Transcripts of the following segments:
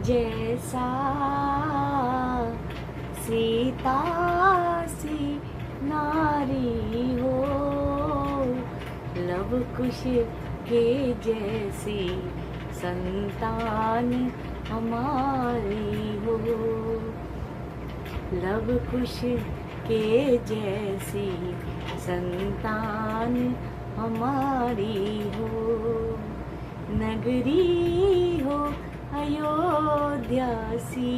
जैसा सीता सी नारी हो, लव कुश के जैसी संतान हमारी हो, लव कुश के जैसी संतान हमारी हो। नगरी हो अयोध्या सी,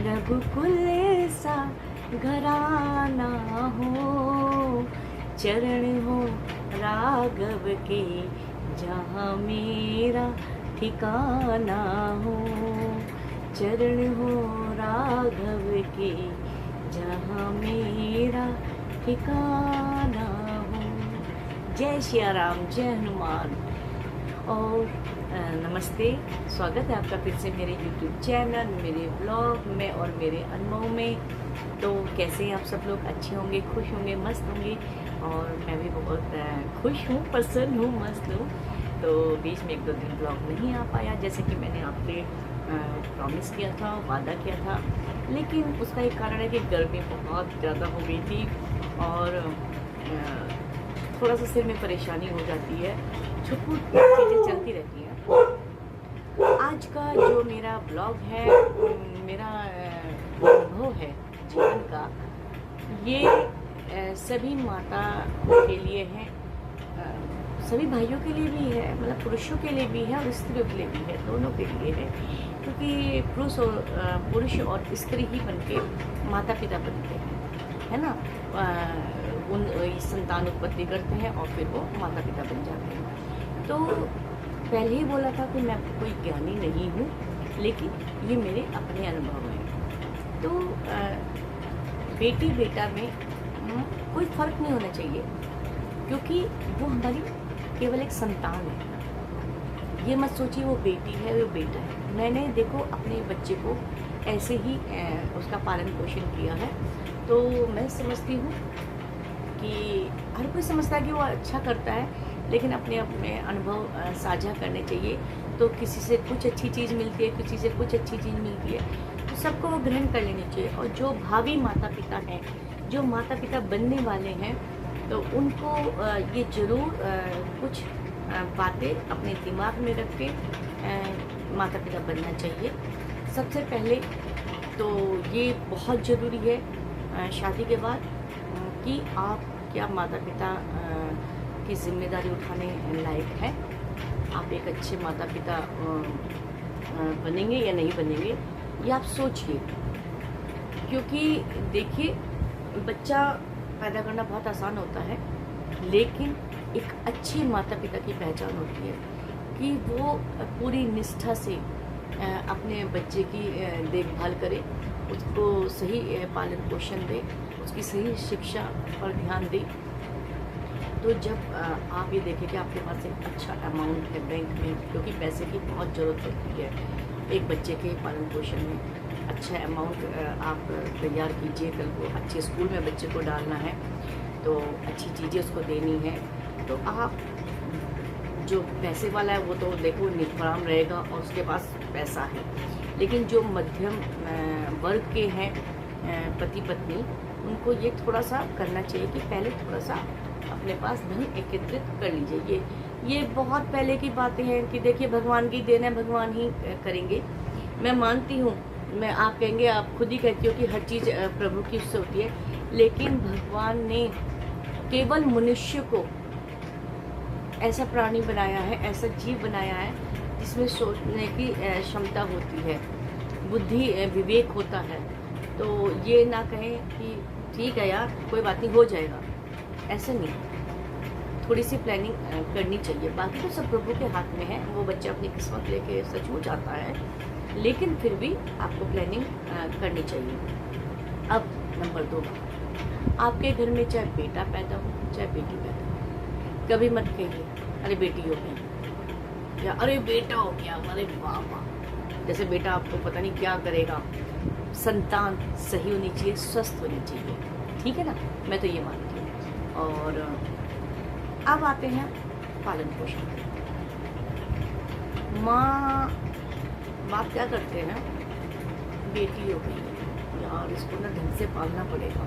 रघुकुल सा घराना हो, चरण हो राघव के जहाँ मेरा ठिकाना हो, चरण हो राघव के जहाँ मेरा ठिकाना हो। जय सिया राम, जय हनुमान। और नमस्ते, स्वागत है आपका फिर से मेरे YouTube चैनल, मेरे ब्लॉग में और मेरे अनुभव में। तो कैसे हैं आप सब लोग? अच्छे होंगे, खुश होंगे, मस्त होंगे। और मैं भी बहुत खुश हूँ, प्रसन्न हूँ, मस्त हूँ। तो बीच में 1-2 दिन ब्लॉग नहीं आ पाया, जैसे कि मैंने आपसे प्रॉमिस किया था, वादा किया था। लेकिन उसका एक कारण है कि गर्मी बहुत ज़्यादा हो गई थी और थोड़ा सा सिर में परेशानी हो जाती है, छुट-पुट चीज़ें चलती रहती हैं। आज का जो मेरा ब्लॉग है, मेरा अनुभव है जीवन का, ये सभी माता के लिए है, सभी भाइयों के लिए भी है, मतलब पुरुषों के लिए भी है और स्त्रियों के लिए भी है, दोनों के लिए है। क्योंकि पुरुष और स्त्री ही बनके माता पिता बनते हैं, है ना। उन संतान उत्पत्ति करते हैं और फिर वो माता पिता बन जाते हैं। तो पहले ही बोला था कि मैं कोई ज्ञानी नहीं हूँ, लेकिन ये मेरे अपने अनुभव हैं। तो बेटी बेटा में कोई फ़र्क नहीं होना चाहिए, क्योंकि वो हमारी केवल एक संतान है। ये मत सोचिए वो बेटी है, वो बेटा है। मैंने देखो अपने बच्चे को ऐसे ही उसका पालन पोषण किया है। तो मैं समझती हूँ कि हर कोई समझता है कि वो अच्छा करता है, लेकिन अपने अपने अनुभव साझा करने चाहिए। तो किसी से कुछ अच्छी चीज़ मिलती है, किसी से कुछ अच्छी चीज़ मिलती है, तो सबको वो ग्रहण कर लेनी चाहिए। और जो भावी माता पिता हैं, जो माता पिता बनने वाले हैं, तो उनको ये ज़रूर कुछ बातें अपने दिमाग में रख के माता पिता बनना चाहिए। सबसे पहले तो ये बहुत ज़रूरी है शादी के बाद कि आप क्या माता पिता की जिम्मेदारी उठाने लायक है। आप एक अच्छे माता पिता बनेंगे या नहीं बनेंगे, ये आप सोचिए। क्योंकि देखिए, बच्चा पैदा करना बहुत आसान होता है, लेकिन एक अच्छे माता पिता की पहचान होती है कि वो पूरी निष्ठा से अपने बच्चे की देखभाल करे, उसको सही पालन पोषण दे, उसकी सही शिक्षा पर ध्यान दे। तो जब आप ये देखें कि आपके पास एक अच्छा अमाउंट है बैंक में, क्योंकि पैसे की बहुत ज़रूरत होती है एक बच्चे के पालन पोषण में। अच्छा अमाउंट आप तैयार कीजिए, कल को अच्छे स्कूल में बच्चे को डालना है, तो अच्छी चीज़ें उसको देनी है। तो आप जो पैसे वाला है वो तो देखो निष्पराम रहेगा और उसके पास पैसा है, लेकिन जो मध्यम वर्ग के हैं पति पत्नी, उनको ये थोड़ा सा करना चाहिए कि पहले थोड़ा सा अपने पास धन एकत्रित कर लीजिए। ये बहुत पहले की बातें हैं कि देखिए भगवान की देन है, भगवान ही करेंगे। मैं मानती हूँ, मैं आप कहेंगे, आप खुद ही कहती हो कि हर चीज़ प्रभु की उससे होती है, लेकिन भगवान ने केवल मनुष्य को ऐसा प्राणी बनाया है, ऐसा जीव बनाया है जिसमें सोचने की क्षमता होती है, बुद्धि विवेक होता है। तो ये ना कहें कि ठीक है यार कोई बात नहीं हो जाएगा, ऐसे नहीं। थोड़ी सी प्लानिंग करनी चाहिए। बाकी तो सब प्रभु के हाथ में है, वो बच्चा अपनी किस्मत लेके सचमुच आता है, लेकिन फिर भी आपको प्लानिंग करनी चाहिए। अब नंबर 2, आपके घर में चाहे बेटा पैदा हो चाहे बेटी पैदा हो, कभी मत कहिए अरे बेटी हो गई या अरे बेटा हो गया, अरे वाह वाह। जैसे बेटा आपको पता नहीं क्या करेगा। संतान सही होनी चाहिए, स्वस्थ होनी चाहिए, ठीक है ना। मैं तो ये मानती हूँ। और अब आते हैं पालन पोषण। माँ बाप क्या करते हैं, बेटी हो गई यार, इसको ना ढंग से पालना पड़ेगा,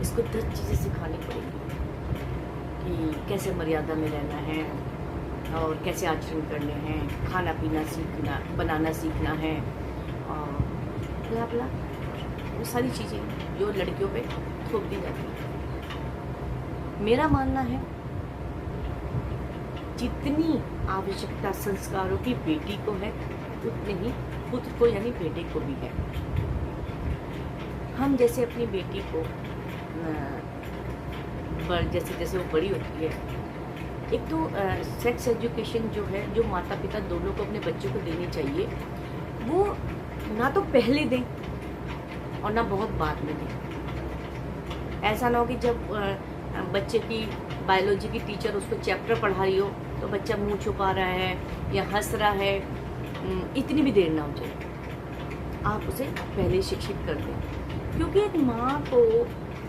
इसको 10 चीज़ें सिखानी पड़ेगी कि कैसे मर्यादा में रहना है और कैसे आचरण करने हैं, खाना पीना सीखना, बनाना सीखना है और बला बला, वो सारी चीज़ें जो लड़कियों पे थोप दी जाती है। मेरा मानना है जितनी आवश्यकता संस्कारों की बेटी को है उतनी ही पुत्र को यानी बेटे को भी है। हम जैसे अपनी बेटी को जैसे जैसे वो बड़ी होती है, एक तो सेक्स एजुकेशन जो है, जो माता पिता दोनों को अपने बच्चों को देनी चाहिए, वो ना तो पहले दें और ना बहुत बाद में दें। ऐसा ना हो कि जब बच्चे की बायोलॉजी की टीचर उसको चैप्टर पढ़ा रही हो तो बच्चा मुंह छुपा रहा है या हंस रहा है, इतनी भी देर ना हो जाए। आप उसे पहले शिक्षित कर दें, क्योंकि एक माँ को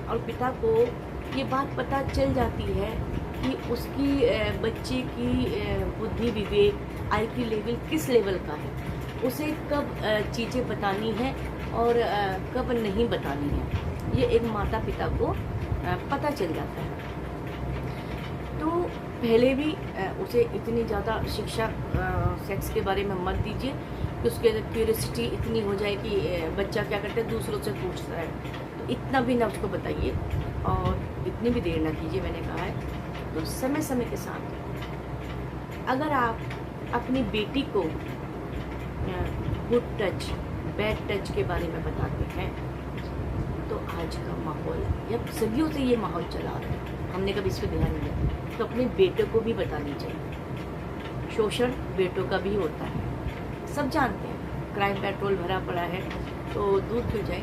और पिता को ये बात पता चल जाती है कि उसकी बच्चे की बुद्धि, विवेक, IQ लेवल किस लेवल का है, उसे कब चीज़ें बतानी है और कब नहीं बतानी है, ये एक माता पिता को पता चल जाता है। तो पहले भी उसे इतनी ज़्यादा शिक्षा सेक्स के बारे में मत दीजिए कि उसके क्यूरियोसिटी इतनी हो जाए कि बच्चा क्या करता है दूसरों से पूछता है, तो इतना भी ना उसको बताइए और इतनी भी देर ना कीजिए। मैंने कहा है तो समय समय के साथ अगर आप अपनी बेटी को गुड टच, बैड टच के बारे में बताते हैं तो आज का माहौल या सदियों से ये माहौल चला रहा है, हमने कभी इस पर ध्यान नहीं दिया, तो अपने बेटे को भी बतानी चाहिए। शोषण बेटों का भी होता है, सब जानते हैं, क्राइम पेट्रोल भरा पड़ा है तो दूर क्यों जाए।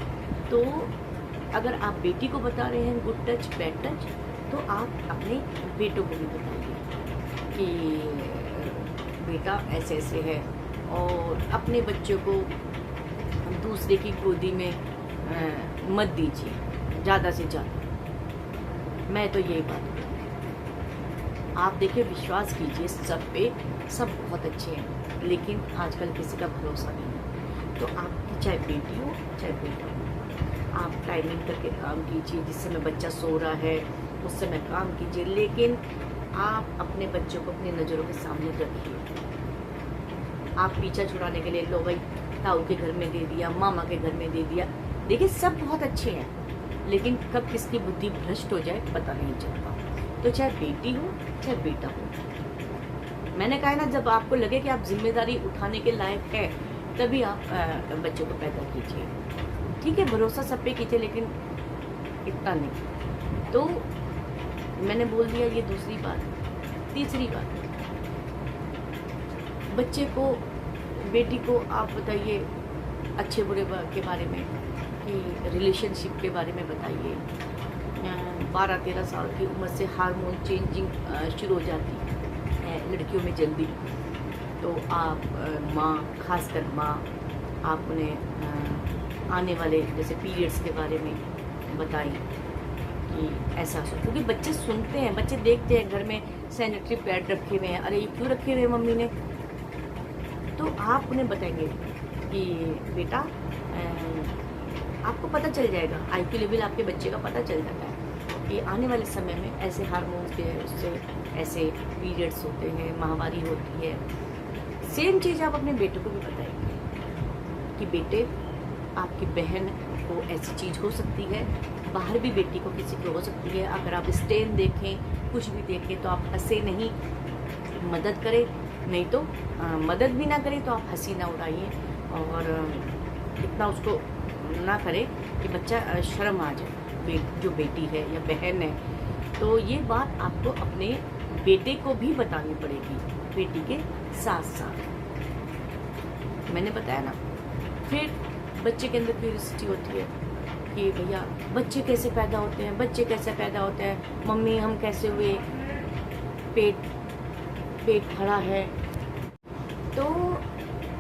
तो अगर आप बेटी को बता रहे हैं गुड टच बैड टच, तो आप अपने बेटों को भी बताइए कि बेटा ऐसे ऐसे है, और अपने बच्चों को दूसरे की गोदी में मत दीजिए ज़्यादा से ज़्यादा। मैं तो यही बात कहूँ, आप देखिए विश्वास कीजिए सब पे, सब बहुत अच्छे हैं, लेकिन आजकल किसी का भरोसा नहीं है। तो आपकी चाहे बेटी हो चाहे बेटा हो, आप टाइमिंग करके काम कीजिए, जिस समय बच्चा सो रहा है उस समय काम कीजिए, लेकिन आप अपने बच्चों को अपनी नज़रों के सामने रखिए। आप पीछा छुड़ाने के लिए लो भाई ताऊ के घर में दे दिया, मामा के घर में दे दिया, देखिए सब बहुत अच्छे हैं, लेकिन कब किसकी बुद्धि भ्रष्ट हो जाए पता नहीं चलता। तो चाहे बेटी हो चाहे बेटा हो, मैंने कहा है ना, जब आपको लगे कि आप जिम्मेदारी उठाने के लायक है तभी आप बच्चों को पैदा कीजिए। ठीक है, भरोसा सब पे कीजिए, लेकिन इतना नहीं। तो मैंने बोल दिया ये दूसरी बात। तीसरी बात, बच्चे को, बेटी को आप बताइए अच्छे बुरे के बारे में, कि रिलेशनशिप के बारे में बताइए। 12-13 साल की उम्र से हार्मोन चेंजिंग शुरू हो जाती है लड़कियों में जल्दी, तो आप माँ, खासकर माँ, आप उन्हें आने वाले जैसे पीरियड्स के बारे में बताएं कि ऐसा, क्योंकि बच्चे सुनते हैं, बच्चे देखते हैं घर में सैनिटरी पैड रखे हुए हैं, अरे ये क्यों रखे हुए हैं मम्मी ने, तो आप उन्हें बताएंगे कि बेटा आपको पता चल जाएगा, IQ लेवल आपके बच्चे का पता चल जाता है कि आने वाले समय में ऐसे हार्मोन्स के उससे ऐसे पीरियड्स होते हैं, माहवारी होती है। सेम चीज़ आप अपने बेटे को भी बताएंगे कि बेटे आपकी बहन को ऐसी चीज़ हो सकती है, बाहर भी बेटी को किसी को हो सकती है। अगर आप स्टेन देखें, कुछ भी देखें तो आप हंसे नहीं, मदद करें, नहीं तो मदद भी ना करें तो आप हंसी ना उड़ाइए, और इतना उसको ना करें कि बच्चा शर्म आ जाए, जो बेटी है या बहन है। तो ये बात आपको अपने बेटे को भी बतानी पड़ेगी, बेटी के साथ साथ। मैंने बताया ना, फिर बच्चे के अंदर क्यूरियोसिटी होती है कि भैया बच्चे कैसे पैदा होते हैं, बच्चे कैसे पैदा होते हैं, मम्मी हम कैसे हुए, पेट भरा है। तो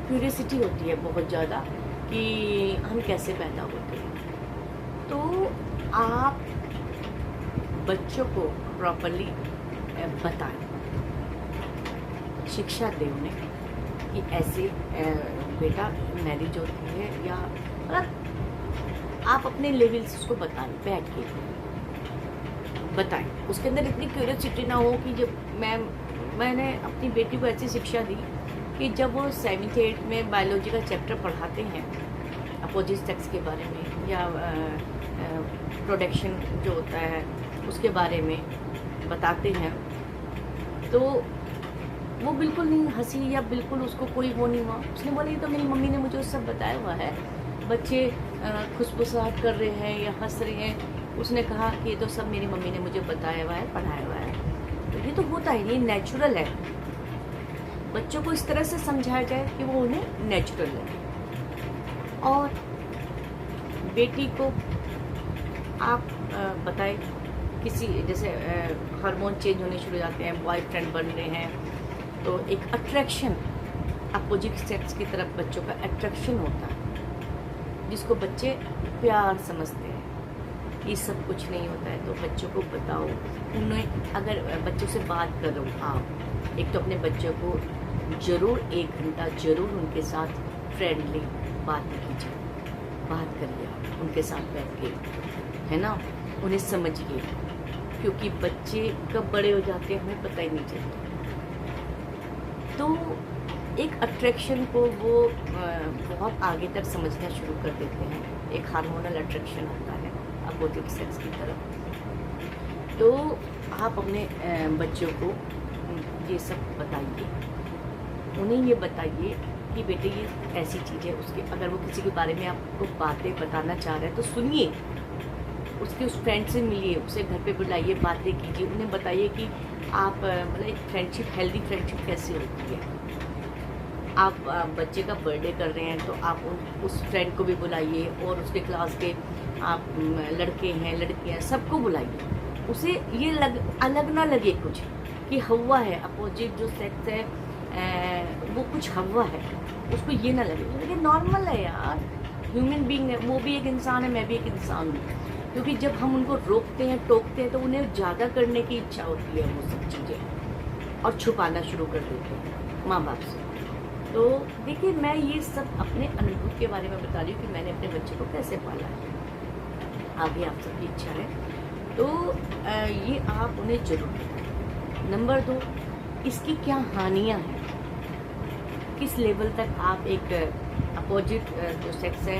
क्यूरियोसिटी होती है बहुत ज़्यादा कि हम कैसे पैदा होते हैं। तो आप बच्चों को प्रॉपर्ली बताएं, शिक्षा दें उन्हें कि ऐसे बेटा मैरिज होती है या मतलब आप अपने लेवल से उसको बताएं, बैठ के बताएं। उसके अंदर इतनी क्यूरियोसिटी ना हो कि जब मैंने अपनी बेटी को ऐसी शिक्षा दी कि जब वो 7th 8th में बायोलॉजी का चैप्टर पढ़ाते हैं अपोजिट सेक्स के बारे में या प्रोडक्शन जो होता है उसके बारे में बताते हैं, तो वो बिल्कुल नहीं हंसी या बिल्कुल उसको कोई वो नहीं हुआ। उसने बोला ये तो मेरी मम्मी ने मुझे सब बताया हुआ है, बच्चे खुशफुसाहट कर रहे हैं या हंस रहे हैं, उसने कहा कि ये तो सब मेरी मम्मी ने मुझे बताया हुआ है, पढ़ाया हुआ है। तो ये तो होता है, ये नेचुरल है। बच्चों को इस तरह से समझाया जाए कि वो उन्हें नेचुरल लगे। और बेटी को आप बताएं, किसी जैसे हार्मोन चेंज होने शुरू हो जाते हैं, बॉयफ्रेंड बन रहे हैं, तो एक अट्रैक्शन अपोजिट सेक्स की तरफ बच्चों का अट्रैक्शन होता है, जिसको बच्चे प्यार समझते हैं। ये सब कुछ नहीं होता है। तो बच्चों को बताओ, उन्हें अगर बच्चों से बात करो आप, एक तो अपने बच्चों को ज़रूर 1 घंटा ज़रूर उनके साथ फ्रेंडली बात कीजिए, बात करिए आप उनके साथ बैठ के, है ना, उन्हें समझिए, क्योंकि बच्चे कब बड़े हो जाते हैं हमें पता ही नहीं चलता। तो एक अट्रैक्शन को वो बहुत आगे तक समझना शुरू कर देते हैं। एक हार्मोनल अट्रैक्शन होता है अपोजिट सेक्स की तरफ। तो आप अपने बच्चों को ये सब बताइए, उन्हें ये बताइए कि बेटे ये ऐसी चीज़ है। उसके अगर वो किसी के बारे में आपको बातें बताना चाह रहे हैं तो सुनिए, उसके उस फ्रेंड से मिलिए, उसे घर पे बुलाइए, बातें कीजिए, उन्हें बताइए कि आप मतलब एक फ्रेंडशिप, हेल्दी फ्रेंडशिप कैसे होती है। आप बच्चे का बर्थडे कर रहे हैं तो आप उस फ्रेंड को भी बुलाइए, और उसके क्लास के आप लड़के हैं लड़कियां सबको बुलाइए। उसे ये अलग ना लगे कुछ कि हवा है, अपोजिट जो सेक्स है वो कुछ हवा है, उसको ये ना लगे। लेकिन नॉर्मल है यार, ह्यूमन बीइंग है, वो भी एक इंसान है, मैं भी एक इंसान हूँ। क्योंकि जब हम उनको रोकते हैं, टोकते हैं, तो उन्हें ज़्यादा करने की इच्छा होती है वो सब चीज़ें, और छुपाना शुरू कर देते हैं माँ बाप से। तो देखिए, मैं ये सब अपने अनुभव के बारे में बता रही हूँ कि मैंने अपने बच्चे को कैसे पाला है। आगे आप सबकी इच्छा है तो ये आप उन्हें जरूर बताएं। नंबर 2, इसकी क्या हानियाँ हैं, किस लेवल तक आप एक अपोजिट जो सेक्स है,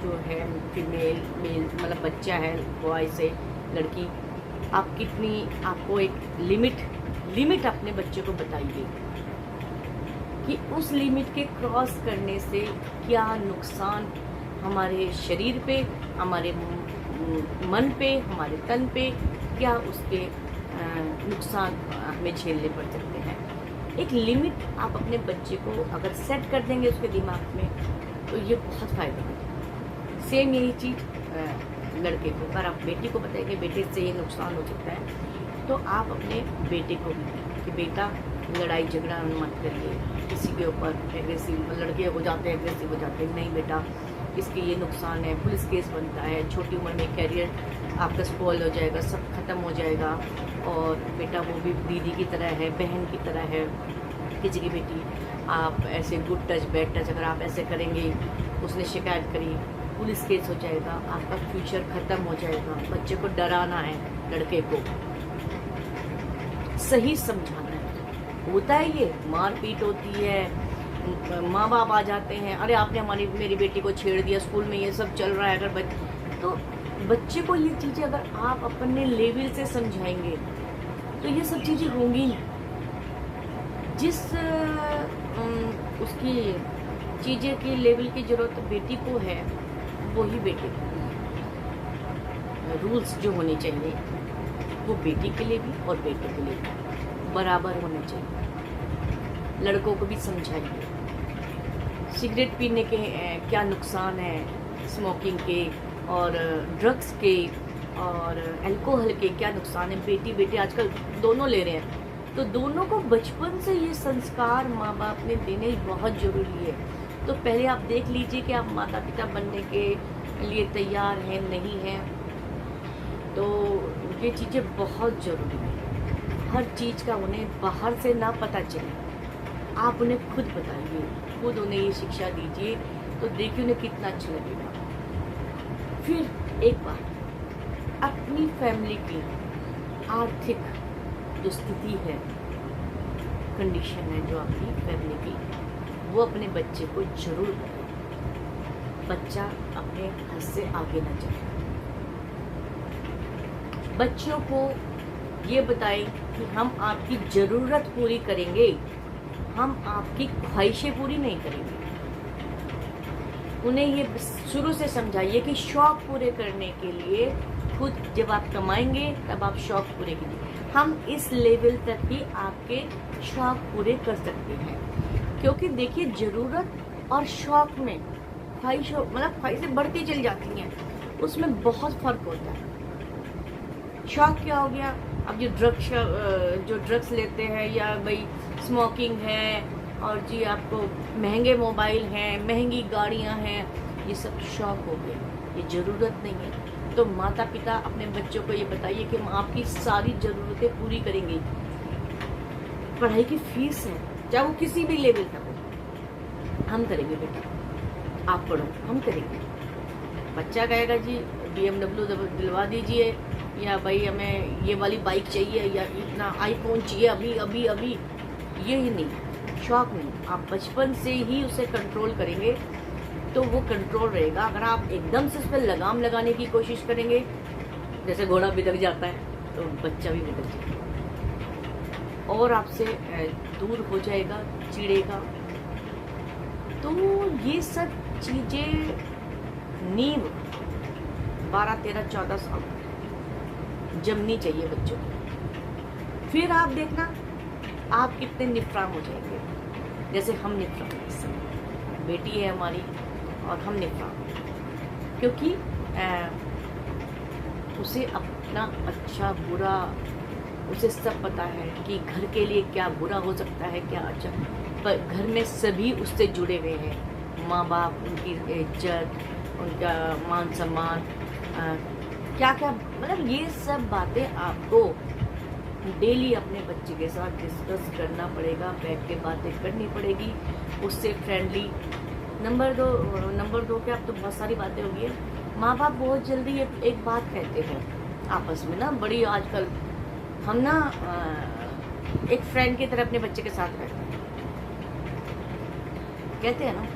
जो है फीमेल मेल, मतलब बच्चा है बॉय से लड़की, आप कितनी, आपको एक लिमिट अपने बच्चे को बताइए कि उस लिमिट के क्रॉस करने से क्या नुकसान हमारे शरीर पे, हमारे मन पे, हमारे तन पे, क्या उसके नुकसान हमें झेलने पड़ सकते हैं। एक लिमिट आप अपने बच्चे को अगर सेट कर देंगे उसके दिमाग में, तो ये बहुत फ़ायदेमंद है। सेम यही चीज़ लड़के को, अगर आप बेटी को बताएंगे बेटे से ये नुकसान हो सकता है, तो आप अपने बेटे को भी कि बेटा लड़ाई झगड़ा मत करिए किसी के ऊपर, एग्रेसिव लड़के हो जाते हैं, एग्रेसिव हो जाते हैं, नहीं बेटा इसके ये नुकसान है, पुलिस केस बनता है, छोटी उम्र में कैरियर आपका स्पॉइल हो जाएगा, सब खत्म हो जाएगा, और बेटा वो भी दीदी की तरह है, बहन की तरह है किसी की बेटी। आप ऐसे गुड टच बैड टच अगर आप ऐसे करेंगे, उसने शिकायत करी, पुलिस केस हो जाएगा, आपका फ्यूचर ख़त्म हो जाएगा। बच्चे को डराना है, लड़के को सही समझाना है। होता है ये मारपीट होती है, माँ बाप आ जाते हैं, अरे आपने मेरी बेटी को छेड़ दिया, स्कूल में ये सब चल रहा है। अगर तो बच्चे को ये चीज़ें अगर आप अपने लेवल से समझाएंगे तो ये सब चीज़ें होंगी नहीं। जिस उसकी चीज़ें की लेवल की ज़रूरत बेटी को है, वही बेटे को। रूल्स जो होने चाहिए वो बेटी के लिए भी और बेटे के लिए भी बराबर होने चाहिए। लड़कों को भी समझाइए सिगरेट पीने के क्या नुकसान है, स्मोकिंग के और ड्रग्स के और अल्कोहल के क्या नुकसान है। बेटी आजकल दोनों ले रहे हैं, तो दोनों को बचपन से ये संस्कार माँ बाप ने देने बहुत ज़रूरी है। तो पहले आप देख लीजिए कि आप माता पिता बनने के लिए तैयार हैं नहीं हैं। तो ये चीज़ें बहुत ज़रूरी हैं। हर चीज़ का उन्हें बाहर से ना पता चले, आप उन्हें खुद बताइए खुद उन्हें ये शिक्षा दीजिए तो देखिए उन्हें कितना अच्छा लगेगा। फिर एक बार अपनी फैमिली की आर्थिक जो स्थिति है, कंडीशन है जो आपकी फैमिली की, वो अपने बच्चे को जरूर बताएं। बच्चा अपने हद से आगे ना जाए। बच्चों को ये बताएं कि हम आपकी ज़रूरत पूरी करेंगे, हम आपकी ख्वाहिशें पूरी नहीं करेंगे। उन्हें ये शुरू से समझाइए कि शौक पूरे करने के लिए खुद जब आप कमाएंगे तब आप शौक पूरे कीजिए। हम इस लेवल तक ही आपके शौक पूरे कर सकते हैं, क्योंकि देखिए ज़रूरत और शौक में ख्वाहिशें बढ़ती चली जाती हैं, उसमें बहुत फ़र्क होता है। शौक क्या हो गया? अब जो ड्रग्स लेते हैं, या भाई स्मोकिंग है, और जी आपको महंगे मोबाइल हैं, महंगी गाड़ियां हैं, ये सब शौक हो गए, ये ज़रूरत नहीं है। तो माता पिता अपने बच्चों को ये बताइए कि हम आपकी सारी ज़रूरतें पूरी करेंगे। पढ़ाई की फीस है, चाहे वो किसी भी लेवल तक हो, हम करेंगे बेटा, आप पढ़ो, हम करेंगे। बच्चा कहेगा जी BMW दिलवा दीजिए, या भाई हमें ये वाली बाइक चाहिए, या इतना आईफोन चाहिए अभी अभी अभी, ये ही नहीं, शौक नहीं। आप बचपन से ही उसे कंट्रोल करेंगे तो वो कंट्रोल रहेगा। अगर आप एकदम से उस पर लगाम लगाने की कोशिश करेंगे, जैसे घोड़ा बिदक जाता है, तो बच्चा भी बिदक जाएगा और आपसे दूर हो जाएगा, चिढ़ेगा। तो ये सब चीज़ें नींव 12, 13, 14 साल जमनी चाहिए बच्चों को। फिर आप देखना आप कितने निफराम हो जाएंगे, जैसे हम निफराम हैं इस समय। बेटी है हमारी और हम निफराम, क्योंकि उसे अपना अच्छा बुरा उसे सब पता है कि घर के लिए क्या बुरा हो सकता है, क्या अच्छा। पर घर में सभी उससे जुड़े हुए हैं, माँ बाप, उनकी इज्जत, उनका मान सम्मान, क्या क्या, मतलब ये सब बातें आपको डेली अपने बच्चे के साथ डिस्कस करना पड़ेगा, बैठ के बातें करनी पड़ेगी, उससे फ्रेंडली। नंबर दो क्या, अब तो बहुत सारी बातें हो गई है। माँ बाप बहुत जल्दी एक बात कहते हैं आपस में ना, बड़ी आजकल हम ना एक फ्रेंड की तरह अपने बच्चे के साथ रहते हैं, कहते हैं ना,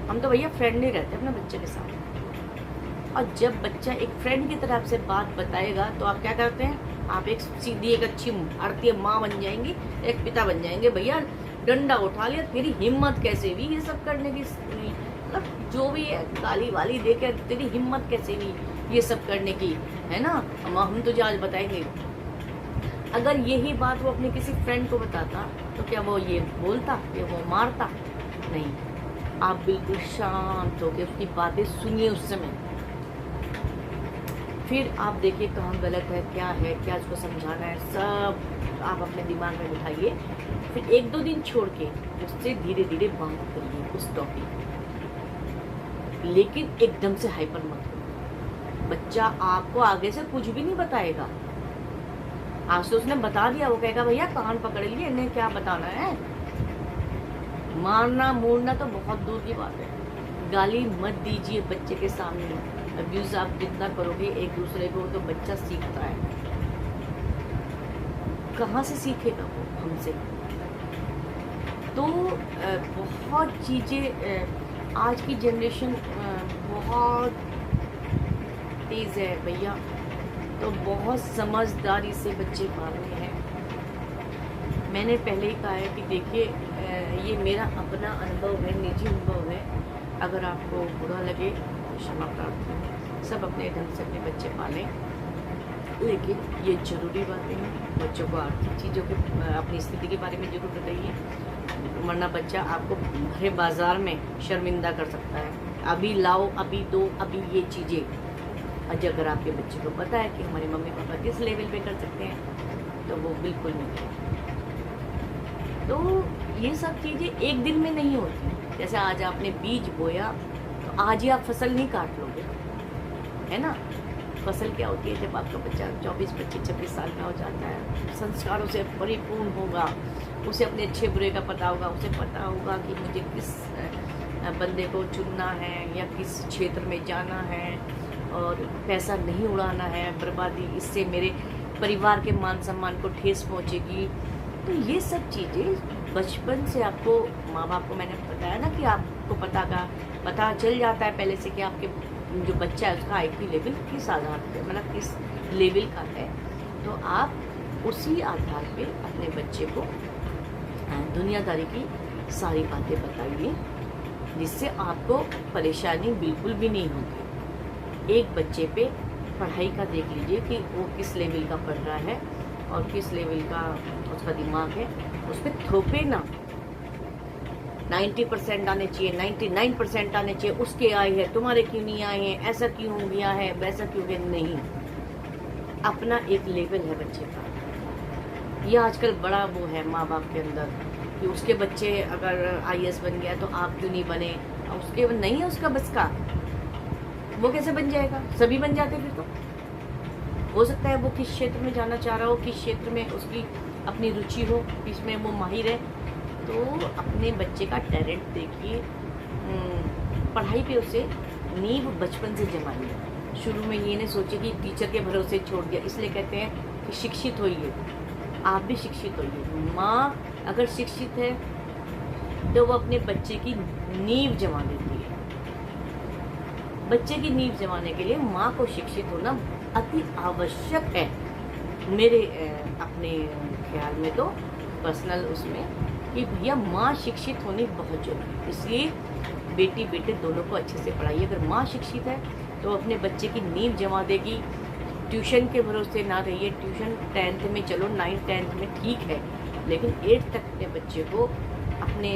हम तो भैया फ्रेंड नहीं रहते अपने बच्चे के साथ। और जब बच्चा एक फ्रेंड की तरफ से बात बताएगा तो आप क्या करते हैं, आप एक सीधी एक अच्छी भारतीय माँ बन जाएंगी, एक पिता बन जाएंगे। भैया डंडा उठा लिया, तेरी हिम्मत कैसे हुई ये सब करने की, मतलब जो भी है गाली वाली देकर, तेरी हिम्मत कैसे हुई ये सब करने की, है ना, हम तुझे आज बताएंगे। अगर यही बात वो अपने किसी फ्रेंड को बताता तो क्या वो ये बोलता, क्या वो मारता? नहीं। आप बिल्कुल शांत होकर उसकी बातें सुनिए उस समय, फिर आप देखिए कहाँ गलत है, क्या उसको समझाना है, सब आप अपने दिमाग में बिठाइए। फिर 1-2 दिन छोड़ के उससे धीरे धीरे बात करिए उस टॉपिक, लेकिन एकदम से हाइपर मत हो। बच्चा आपको आगे से कुछ भी नहीं बताएगा। आज तो उसने बता दिया, वो कहेगा भैया कान पकड़ लिए, इन्हें क्या बताना है। मारना मूरना तो बहुत दूर की बात है। गाली मत दीजिए बच्चे के सामने। अब्यूज आप जितना करोगे एक दूसरे को, तो बच्चा सीखता है। कहाँ से सीखेगा वो? हमसे। तो बहुत चीज़ें, आज की जनरेशन बहुत तेज़ है भैया, तो बहुत समझदारी से बच्चे पालने हैं। मैंने पहले ही कहा है कि देखिए ये मेरा अपना अनुभव है, निजी अनुभव है। अगर आपको बुरा लगे तो क्षमा प्रार्थना। सब अपने ढंग से अपने बच्चे पालें, लेकिन ये ज़रूरी बातें हैं। बच्चों को आर्थिक चीज़ों के, अपनी स्थिति के बारे में जरूर बताइए, वरना बच्चा आपको भरे बाजार में शर्मिंदा कर सकता है। अभी लाओ, अभी दो, अभी ये चीज़ें। आज अगर आपके बच्चे को पता है कि हमारे मम्मी पापा किस लेवल पे कर सकते हैं, तो वो बिल्कुल नहीं करें। तो ये सब चीज़ें एक दिन में नहीं होती। जैसे आज आपने बीज बोया तो आज ही आप फसल नहीं काट लोगे, है ना। फसल क्या होती है, जब आपका बच्चा 24, 25, 26 साल का हो जाता है, संस्कारों से परिपूर्ण होगा, उसे अपने अच्छे बुरे का पता होगा, उसे पता होगा कि मुझे किस बंदे को चुनना है या किस क्षेत्र में जाना है, और पैसा नहीं उड़ाना है बर्बादी, इससे मेरे परिवार के मान सम्मान को ठेस पहुंचेगी। तो ये सब चीज़ें बचपन से आपको माँ बाप को, मैंने बताया ना कि आपको पता चल जाता है पहले से कि आपके जो बच्चा है उसका IQ लेवल किस आधार पे, मतलब किस लेवल का है। तो आप उसी आधार पे अपने बच्चे को दुनियादारी की सारी बातें बताइए, जिससे आपको परेशानी बिल्कुल भी नहीं होगी। एक बच्चे पे पढ़ाई का देख लीजिए कि वो किस लेवल का पढ़ रहा है और किस लेवल का उसका दिमाग है, उस पर थोपे ना। 90% आने चाहिए, 99% आने चाहिए, उसके आए हैं तुम्हारे क्यों नहीं आए हैं, ऐसा क्यों गया है, वैसा क्यों गया, नहीं। अपना एक लेवल है बच्चे का। ये आजकल बड़ा वो है माँ बाप के अंदर कि उसके बच्चे अगर IAS बन गया तो आप क्यों नहीं बने, उसके नहीं है उसका बस का, वो कैसे बन जाएगा, सभी बन जाते फिर तो। हो सकता है वो किस क्षेत्र में जाना चाह रहा हो, किस क्षेत्र में उसकी अपनी रुचि हो, किसमें वो माहिर है। तो अपने बच्चे का टैलेंट देखिए, पढ़ाई पे उसे नींव बचपन से जमाइए। शुरू में ये नहीं सोचे कि टीचर के भरोसे छोड़ दिया, इसलिए कहते हैं कि शिक्षित होइए, आप भी शिक्षित होइए। माँ अगर शिक्षित है तो वो अपने बच्चे की नींव जमा देती है। बच्चे की नींव जमाने के लिए माँ को शिक्षित होना अति आवश्यक है, मेरे अपने ख्याल में तो पर्सनल उसमें, कि भैया माँ शिक्षित होनी बहुत जरूरी है। इसलिए बेटी बेटे दोनों को अच्छे से पढ़ाइए। अगर माँ शिक्षित है तो अपने बच्चे की नींव जमा देगी। ट्यूशन के भरोसे ना रहिए। ट्यूशन 10th में, चलो 9th 10th में ठीक है, लेकिन 8th तक अपने बच्चे को अपने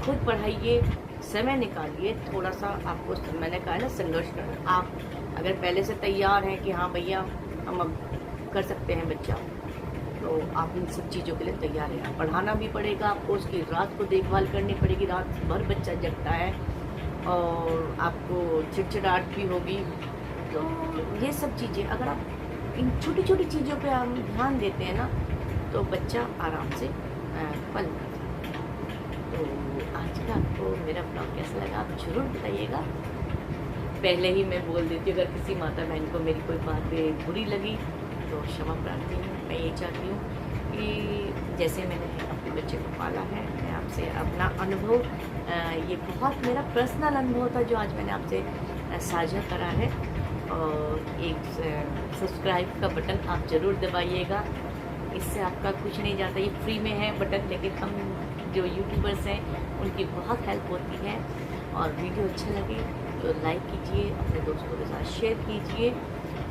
खुद पढ़ाइए, समय निकालिए। थोड़ा सा आपको, मैंने कहा ना, संघर्ष करना। आप अगर पहले से तैयार हैं कि हाँ भैया हम अब कर सकते हैं बच्चा, तो आप इन सब चीज़ों के लिए तैयार हैं। पढ़ाना भी पड़ेगा आपको, उसकी रात को देखभाल करनी पड़ेगी, रात भर बच्चा जगता है और आपको चिड़चिड़ाहट भी होगी। तो ये सब चीज़ें अगर आप इन छोटी छोटी चीज़ों पे आप ध्यान देते हैं ना, तो बच्चा आराम से पल जाता है। तो आज का आपको मेरा ब्लॉग कैसा लगा आप ज़रूर बताइएगा। पहले ही मैं बोल देती हूँ, अगर किसी माता बहन को मेरी कोई बातें बुरी लगी तो क्षमा प्रार्थी हूँ। मैं ये चाहती हूँ कि जैसे मैंने अपने बच्चे को पाला है, मैं आपसे अपना अनुभव, ये बहुत मेरा पर्सनल अनुभव था जो आज मैंने आपसे साझा करा है। और एक सब्सक्राइब का बटन आप ज़रूर दबाइएगा, इससे आपका कुछ नहीं जाता, ये फ्री में है बटन, लेकिन हम जो यूट्यूबर्स हैं उनकी बहुत हेल्प होती है। और वीडियो अच्छा लगे तो लाइक कीजिए, अपने दोस्तों के साथ शेयर कीजिए,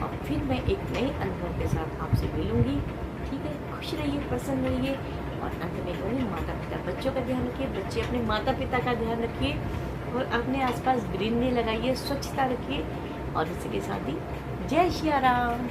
और फिर मैं एक नए अनुभव के साथ आपसे मिलूँगी। ठीक है, खुश रहिए, प्रसन्न रहिए, और अंत में कहूँगी माता पिता बच्चों का ध्यान रखिए, बच्चे अपने माता पिता का ध्यान रखिए, और अपने आसपास ग्रीनरी लगाइए, स्वच्छता रखिए, और इसी के साथ ही जय श्री राम।